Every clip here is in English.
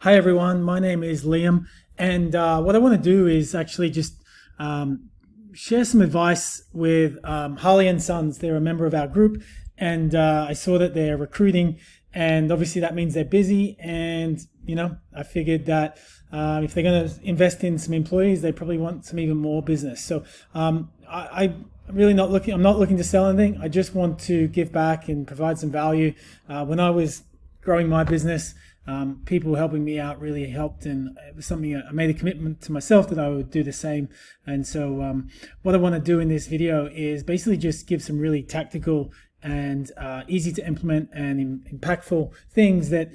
Hi everyone, my name is Liam, and what I want to do is actually just share some advice with Harley Sons. They're a member of our group, and I saw that they're recruiting, and obviously that means they're busy. And I figured that if they're going to invest in some employees, they probably want some even more business. So I'm really not looking. I'm not looking to sell anything. I just want to give back and provide some value. When I was growing my business, people helping me out really helped, and it was something I made a commitment to myself that I would do the same. And so what I want to do in this video is basically just give some really tactical and easy to implement and impactful things that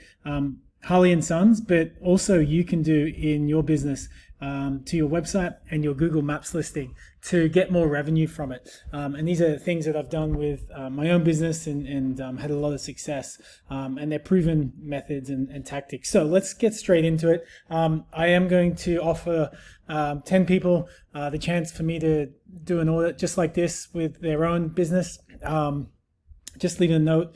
Harley Sons, but also you can do in your business, to your website and your Google Maps listing to get more revenue from it. And these are things that I've done with my own business and had a lot of success. And they're proven methods and tactics. So let's get straight into it. I am going to offer 10 people the chance for me to do an audit just like this with their own business. Just leave a note,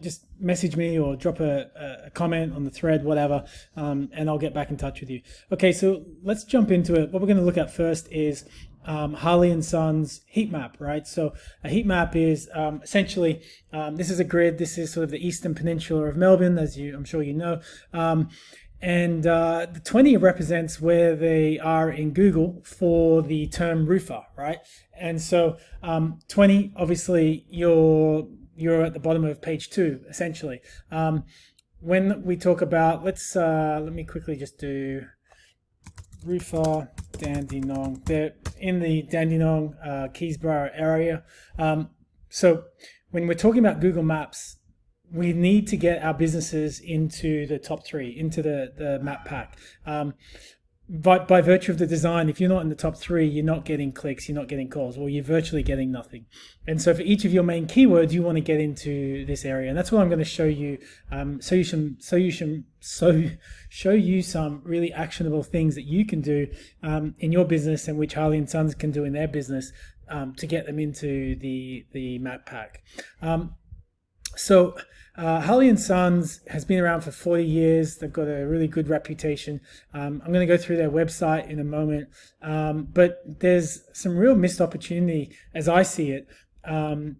just message me or drop a comment on the thread, whatever, and I'll get back in touch with you. Okay, so let's jump into it. What we're going to look at first is Harley Sons heat map, right? So a heat map is essentially, this is a grid. This is sort of the Eastern Peninsula of Melbourne, as I'm sure you know. And the 20 represents where they are in Google for the term roofer, right? And so 20, obviously, you're at the bottom of page 2, essentially. When we talk about, let me quickly just do roofer Dandenong. They're in the Dandenong, Keysborough area. So when we're talking about Google Maps, we need to get our businesses into the top 3, into the map pack. But by virtue of the design, if you're not in the top 3, you're not getting clicks, you're not getting calls, or you're virtually getting nothing. And so for each of your main keywords, you want to get into this area. And that's what I'm going to show you. Show you some really actionable things that you can do in your business, and which Harley Sons can do in their business to get them into the map pack. So Harley Sons has been around for 40 years. They've got a really good reputation. I'm going to go through their website in a moment, but there's some real missed opportunity as I see it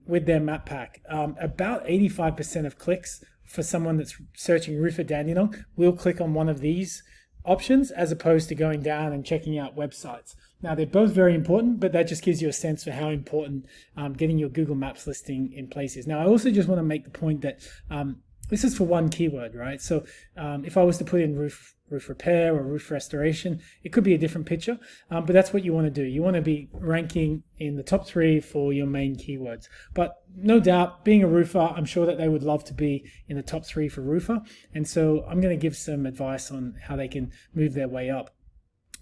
with their map pack. About 85% of clicks for someone that's searching roofer Dandenong will click on one of these options as opposed to going down and checking out websites. Now, they're both very important, but that just gives you a sense for how important getting your Google Maps listing in place is. Now, I also just want to make the point that this is for one keyword, right? So if I was to put in roof repair or roof restoration, it could be a different picture, but that's what you want to do. You want to be ranking in the top 3 for your main keywords. But no doubt, being a roofer, I'm sure that they would love to be in the top 3 for roofer. And so I'm going to give some advice on how they can move their way up.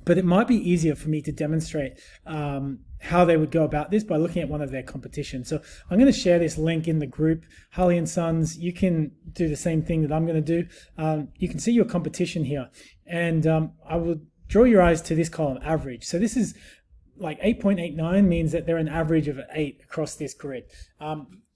But it might be easier for me to demonstrate how they would go about this by looking at one of their competition. So I'm going to share this link in the group, Harley Sons. You can do the same thing that I'm going to do. You can see your competition here. And I will draw your eyes to this column, average. So this is like 8.89 means that they're an average of 8 across this grid.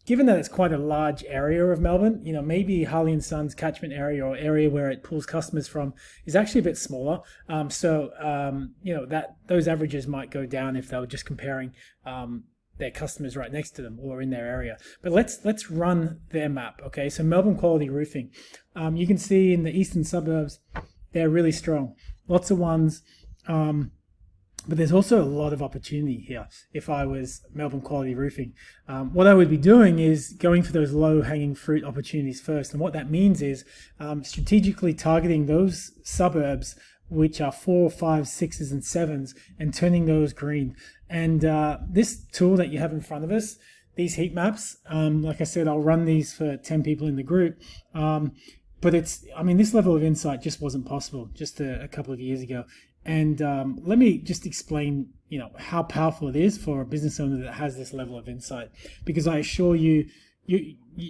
Given that it's quite a large area of Melbourne, maybe Harley Sons catchment area or area where it pulls customers from is actually a bit smaller. That those averages might go down if they were just comparing their customers right next to them or in their area. But let's run their map. Okay, so Melbourne Quality Roofing. You can see in the eastern suburbs, they're really strong. Lots of ones. But there's also a lot of opportunity here. If I was Melbourne Quality Roofing, what I would be doing is going for those low-hanging fruit opportunities first. And what that means is strategically targeting those suburbs which are 4, 5, 6s, and 7s and turning those green. And this tool that you have in front of us, these heat maps, like I said, I'll run these for 10 people in the group. But this level of insight just wasn't possible just a couple of years ago. And let me just explain, how powerful it is for a business owner that has this level of insight. Because I assure you,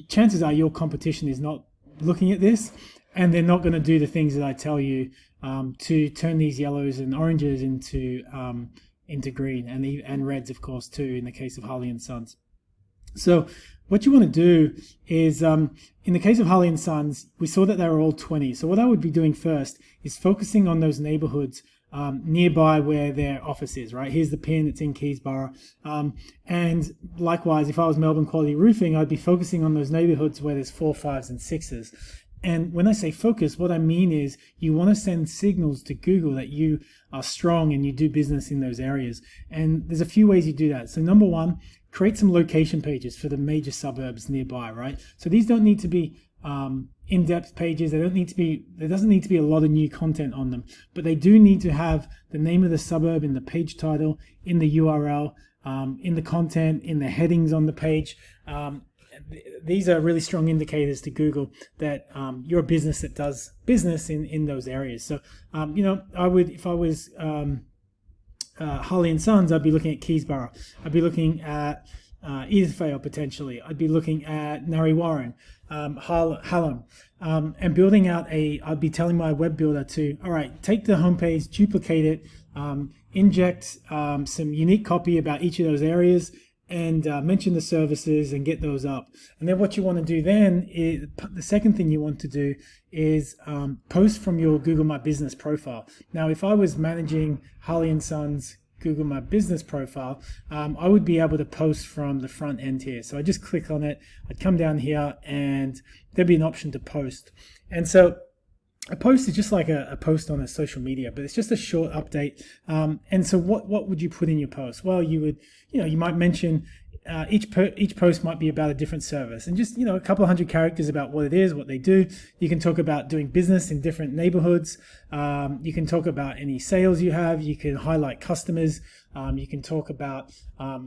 chances are your competition is not looking at this, and they're not going to do the things that I tell you to turn these yellows and oranges into green and reds, of course, too, in the case of Harley Sons. So what you want to do is, in the case of Harley and Sons, we saw that they were all 20. So what I would be doing first is focusing on those neighborhoods nearby where their office is, right? Here's the pin, it's in Keysborough. And likewise, if I was Melbourne Quality Roofing, I'd be focusing on those neighborhoods where there's 4, 5s, and 6s. And when I say focus, what I mean is you want to send signals to Google that you are strong and you do business in those areas. And there's a few ways you do that. So number one, create some location pages for the major suburbs nearby, right? So these don't need to be in-depth pages. There doesn't need to be a lot of new content on them, but they do need to have the name of the suburb in the page title, in the URL, in the content, in the headings on the page. These are really strong indicators to Google that you're a business that does business in those areas. So, I would, if I was Harley and Sons, I'd be looking at Keysborough. I'd be looking at Edithvale potentially. I'd be looking at Narre Warren, Hallam, and building out I'd be telling my web builder to, all right, take the homepage, duplicate it, inject some unique copy about each of those areas, and mention the services and get those up. And then what you want to do then is, the second thing you want to do is post from your Google My Business profile. Now, if I was managing Harley and Sons Google My Business profile, I would be able to post from the front end here. So I just click on it, I'd come down here, and there'd be an option to post. And so a post is just like a post on a social media, but it's just a short update. And so what would you put in your post? Well, you might mention each post might be about a different service, and just a couple of hundred characters about what it is, what they do. You can talk about doing business in different neighborhoods. You can talk about any sales you have. You can highlight customers. You can talk about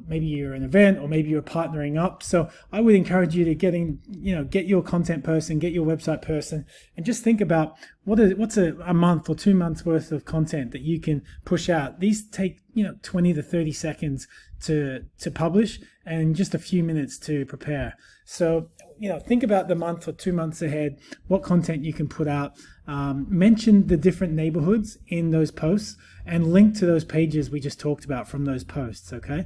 maybe you're an event, or maybe you're partnering up. So I would encourage you to get your content person, get your website person, and just think about what's a month or 2 months worth of content that you can push out. These take 20 to 30 seconds to publish, and just a few minutes to prepare. So think about the month or 2 months ahead, what content you can put out. Mention the different neighborhoods in those posts, and link to those pages we just talked about from those posts. Okay.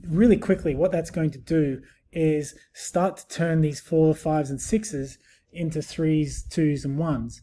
Really quickly, what that's going to do is start to turn these 4, 5s, and 6s into 3s, 2s, and 1s.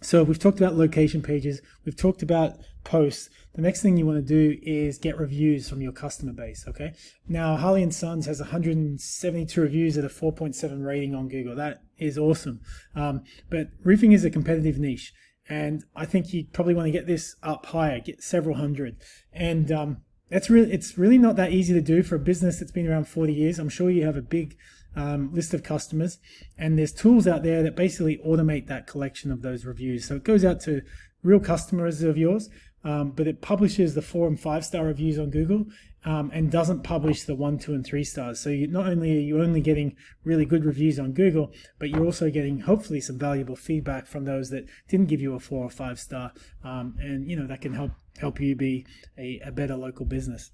So we've talked about location pages, we've talked about posts. The next thing you want to do is get reviews from your customer base. Okay. Now, Harley and Sons has 172 reviews at a 4.7 rating on Google. That is awesome. But roofing is a competitive niche, and I think you probably want to get this up higher, get several hundred. And it's really not that easy to do for a business that's been around 40 years. I'm sure you have a big list of customers, and there's tools out there that basically automate that collection of those reviews. So it goes out to real customers of yours, but it publishes the 4 and 5 star reviews on Google, and doesn't publish the 1, 2, and 3 stars. So not only are you only getting really good reviews on Google, but you're also getting hopefully some valuable feedback from those that didn't give you a 4 or 5 star, and that can help you be a better local business.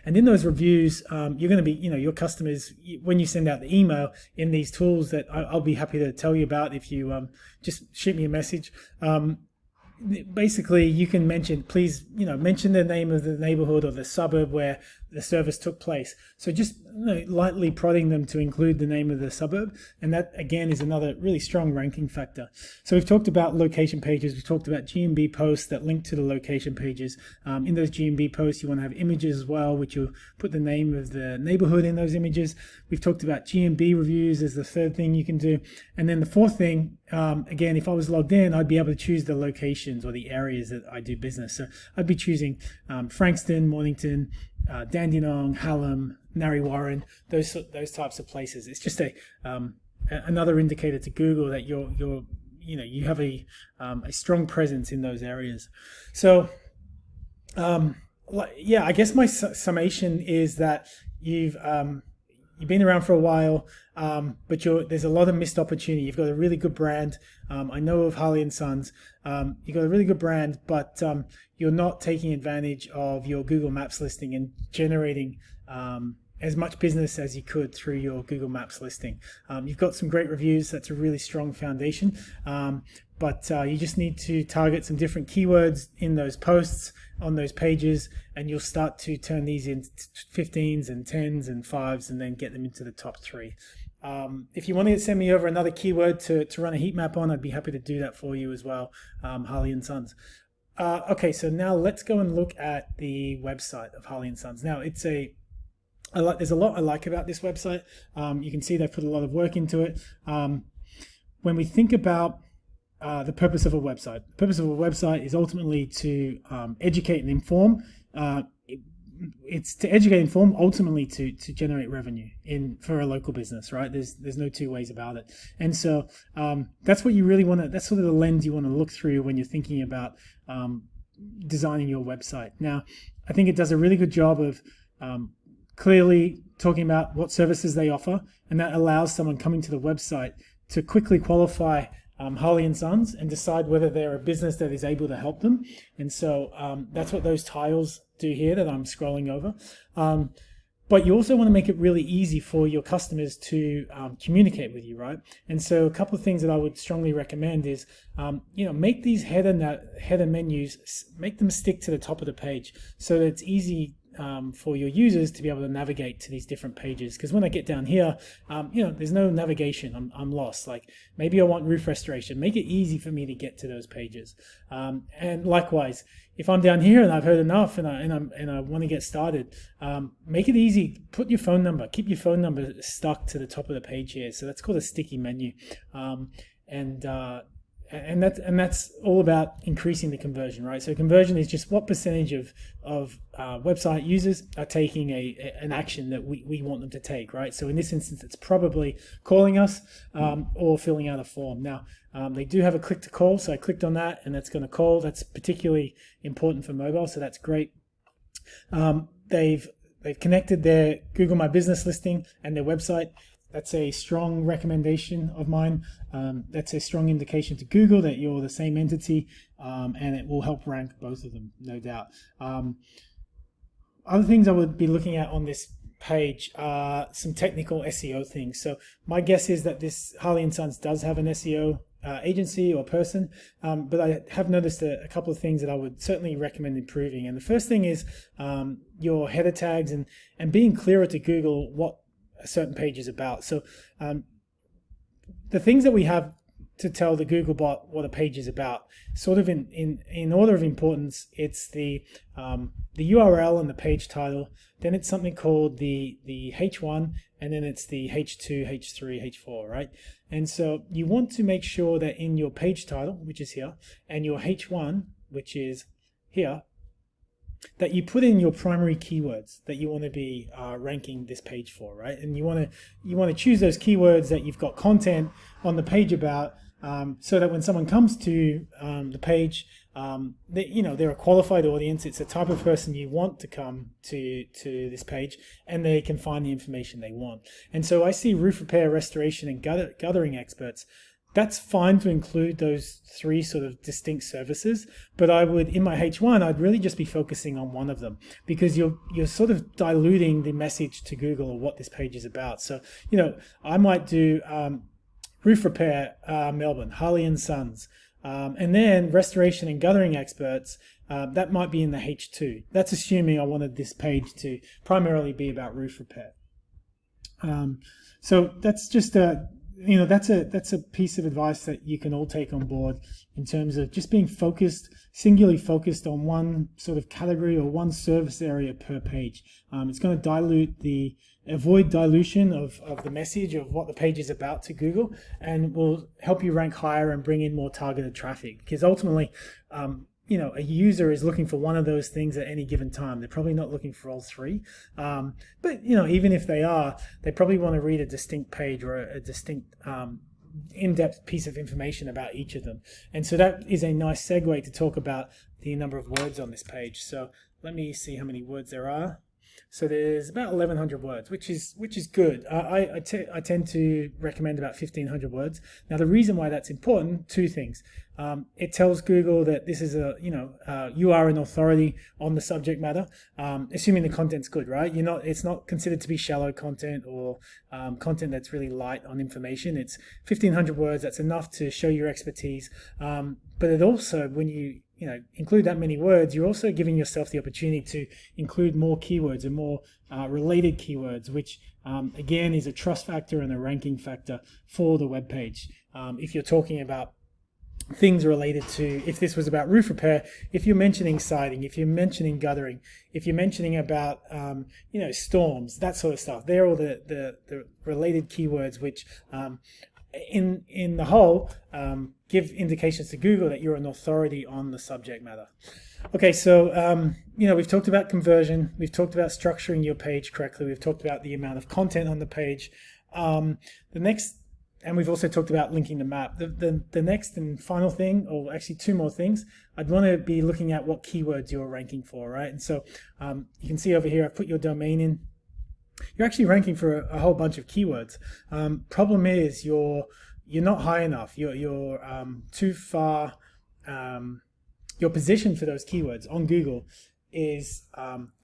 And in those reviews, you're going to be, your customers, when you send out the email in these tools that I'll be happy to tell you about if you just shoot me a message. Basically, you can mention the name of the neighborhood or the suburb where the service took place. So just lightly prodding them to include the name of the suburb. And that, again, is another really strong ranking factor. So we've talked about location pages. We've talked about GMB posts that link to the location pages. In those GMB posts, you want to have images as well, which will put the name of the neighborhood in those images. We've talked about GMB reviews as the third thing you can do. And then the fourth thing, again, if I was logged in, I'd be able to choose the locations or the areas that I do business. So I'd be choosing Frankston, Mornington, Dandenong, Hallam, Narre Warren, those types of places. It's just another indicator to Google that you have a strong presence in those areas. So I guess my summation is that you've been around for a while, but there's a lot of missed opportunity. You've got a really good brand. I know of Harley and Sons. You've got a really good brand, but you're not taking advantage of your Google Maps listing and generating as much business as you could through your Google Maps listing. You've got some great reviews. That's a really strong foundation. But you just need to target some different keywords in those posts on those pages, and you'll start to turn these into 15s and 10s and 5s, and then get them into the top 3. If you want to send me over another keyword to run a heat map on, I'd be happy to do that for you as well, Harley and Sons. Okay, so now let's go and look at the website of Harley and Sons. Now, there's a lot I like about this website. You can see they've put a lot of work into it. When we think about the purpose of a website, the purpose of a website is ultimately to educate and inform. It's to educate and inform, ultimately to generate revenue for a local business, right? There's no two ways about it. And so that's what you really want to, that's sort of the lens you want to look through when you're thinking about designing your website. Now, I think it does a really good job of clearly talking about what services they offer, and that allows someone coming to the website to quickly qualify Harley and Sons and decide whether they're a business that is able to help them. And so that's what those tiles do here that I'm scrolling over. But you also want to make it really easy for your customers to communicate with you, right? And so a couple of things that I would strongly recommend is, make these header menus, make them stick to the top of the page so that it's easy for your users to be able to navigate to these different pages. Because when I get down here, there's no navigation. I'm lost. Like, maybe I want roof restoration. Make it easy for me to get to those pages. And likewise, if I'm down here and I've heard enough and I want to get started, make it easy. Put your phone number. Keep your phone number stuck to the top of the page here. So that's called a sticky menu. And that's all about increasing the conversion, right? So conversion is just what percentage of website users are taking an action that we want them to take, right? So in this instance, it's probably calling us or filling out a form. Now, they do have a click to call, so I clicked on that, and that's going to call. That's particularly important for mobile, so that's great. They've connected their Google My Business listing and their website. That's a strong recommendation of mine. That's a strong indication to Google that you're the same entity, and it will help rank both of them, no doubt. Other things I would be looking at on this page are some technical SEO things. So my guess is that this Harley and Sons does have an SEO agency or person, but I have noticed a couple of things that I would certainly recommend improving. And the first thing is your header tags and being clearer to Google what a certain page is about. So the things that we have to tell the Googlebot what a page is about, sort of in order of importance, it's the URL and the page title, then it's something called the H1, and then it's the H2, H3, H4, right? And so you want to make sure that in your page title, which is here, and your H1, which is here, that you put in your primary keywords that you want to be ranking this page for, right? And you want to choose those keywords that you've got content on the page about, so that when someone comes to the page, they're a qualified audience. It's the type of person you want to come to this page, and they can find the information they want. And so I see roof repair, restoration, and guttering experts. That's fine to include those three sort of distinct services, but I would, in my H1, I'd really just be focusing on one of them, because you're sort of diluting the message to Google of what this page is about. So, I might do roof repair, Melbourne, Harley and Sons, and then restoration and guttering experts. That might be in the H2. That's assuming I wanted this page to primarily be about roof repair. So that's just that's a piece of advice that you can all take on board in terms of just being singularly focused on one sort of category or one service area per page. It's going to avoid dilution of the message of what the page is about to Google, and will help you rank higher and bring in more targeted traffic. Because ultimately, a user is looking for one of those things at any given time. They're probably not looking for all three. But even if they are, they probably want to read a distinct page or a distinct in-depth piece of information about each of them. And so that is a nice segue to talk about the number of words on this page. So let me see how many words there are. So there's about 1,100 words, which is good. I tend to recommend about 1,500 words. Now the reason why that's important, two things. It tells Google that this is you are an authority on the subject matter, assuming the content's good, right? It's not considered to be shallow content or content that's really light on information. It's 1,500 words. That's enough to show your expertise. But it also, when you include that many words, you're also giving yourself the opportunity to include more keywords and more related keywords, which again is a trust factor and a ranking factor for the web page. If you're talking about things related to, if this was about roof repair, if you're mentioning siding, if you're mentioning guttering, if you're mentioning about storms, that sort of stuff, they're all the related keywords which in the whole give indications to Google that you're an authority on the subject matter. Okay, so we've talked about conversion, we've talked about structuring your page correctly, we've talked about the amount of content on the page. And we've also talked about linking the map. The next and final thing, or actually two more things, I'd want to be looking at what keywords you're ranking for, right? And so you can see over here, I've put your domain in. You're actually ranking for a whole bunch of keywords. Problem is you're not high enough. You're too far. Your position for those keywords on Google is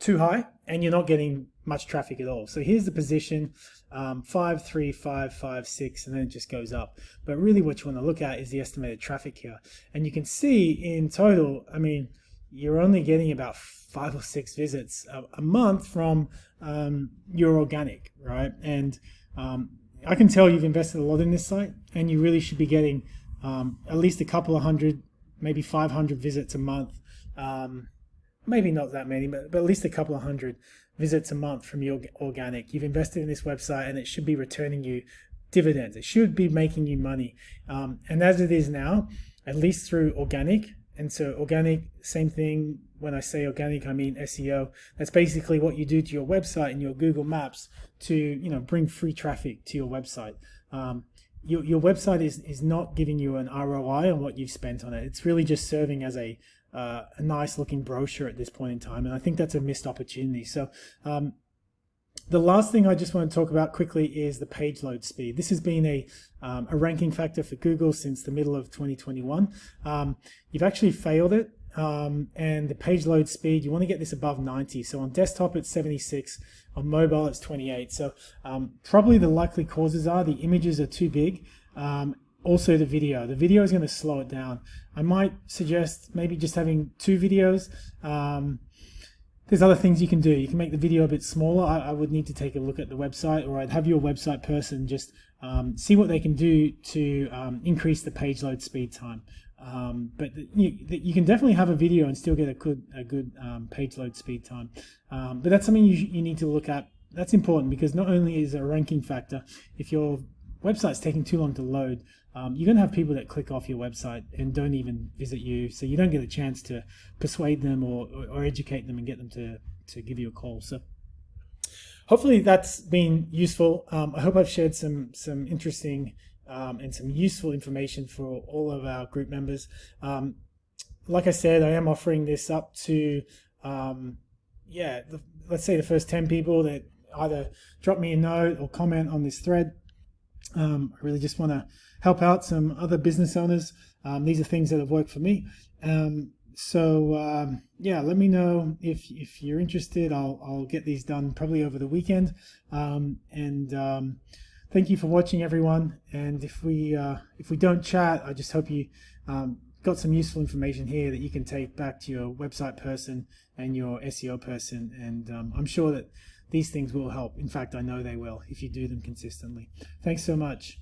too high, and you're not getting much traffic at all. So here's the position, 5, 3, 5, 5, 6, and then it just goes up. But really what you want to look at is the estimated traffic here. And you can see in total, you're only getting about 5 or 6 visits a month from your organic, right? And I can tell you've invested a lot in this site, and you really should be getting at least a couple of hundred, maybe 500 visits a month. Maybe not that many, but at least a couple of hundred visits a month from your organic. You've invested in this website, and it should be returning you dividends. It should be making you money. And as it is now, at least through organic. And so organic, same thing. When I say organic, I mean SEO. That's basically what you do to your website and your Google Maps to bring free traffic to your website. Your website is not giving you an ROI on what you've spent on it. It's really just serving as a nice looking brochure at this point in time, and I think that's a missed opportunity. So the last thing I just want to talk about quickly is the page load speed. This has been a ranking factor for Google since the middle of 2021. You've actually failed it, and the page load speed, you want to get this above 90. So on desktop it's 76, on mobile it's 28. So probably the likely causes are the images are too big. Also the video is going to slow it down. I might suggest maybe just having 2 videos. There's other things you can do. You can make the video a bit smaller. I would need to take a look at the website, or I'd have your website person just see what they can do to increase the page load speed time. But you can definitely have a video and still get a good page load speed time. But that's something you need to look at. That's important because not only is it a ranking factor, if your website's taking too long to load, you're going to have people that click off your website and don't even visit you, so you don't get a chance to persuade them or educate them and get them to give you a call. So hopefully that's been useful. I hope I've shared some interesting and some useful information for all of our group members. Like I said, I am offering this up to let's say the first 10 people that either drop me a note or comment on this thread. I really just want to help out some other business owners. These are things that have worked for me. So let me know if you're interested. I'll get these done probably over the weekend. Thank you for watching, everyone. And if we don't chat, I just hope you got some useful information here that you can take back to your website person and your SEO person. And I'm sure that these things will help. In fact, I know they will if you do them consistently. Thanks so much.